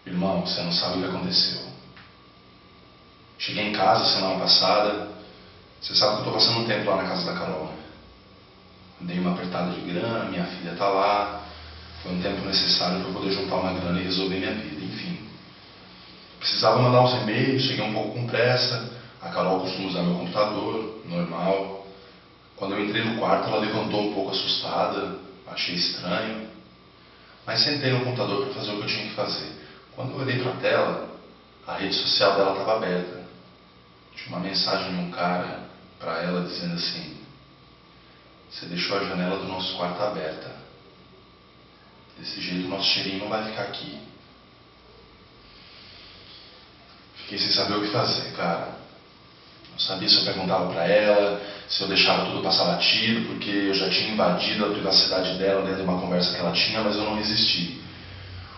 Irmão, você não sabe o que aconteceu. Cheguei em casa semana passada. Você sabe que eu tô passando um tempo lá na casa da Carol, né? Dei uma apertada de grana, minha filha tá lá. Foi um tempo necessário para eu poder juntar uma grana e resolver minha vida, enfim. Precisava mandar uns e-mails, cheguei um pouco com pressa. A Carol costuma usar meu computador, normal. Quando eu entrei no quarto, ela levantou um pouco assustada, achei estranho. Mas sentei no computador para fazer o que eu tinha que fazer. Quando eu olhei para a tela, a rede social dela estava aberta. Tinha uma mensagem de um cara para ela dizendo assim: você deixou a janela do nosso quarto aberta. Desse jeito o nosso cheirinho não vai ficar aqui. Fiquei sem saber o que fazer, cara. Não sabia se eu perguntava para ela, se eu deixava tudo passar batido, porque eu já tinha invadido a privacidade dela dentro de uma conversa que ela tinha, mas eu não resisti.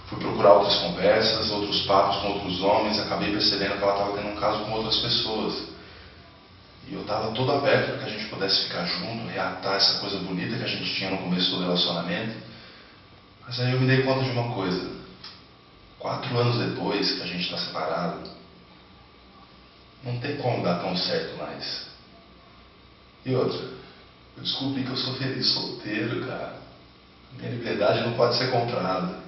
Fui procurar outras conversas, outros papos com outros homens, acabei percebendo que ela estava tendo um caso com outras pessoas. E eu estava todo aberto para que a gente pudesse ficar junto, reatar essa coisa bonita que a gente tinha no começo do relacionamento. Mas aí eu me dei conta de uma coisa. 4 anos depois que a gente está separado, não tem como dar tão certo mais. E outra, eu descobri que eu sou feliz solteiro, cara. Minha liberdade não pode ser comprada.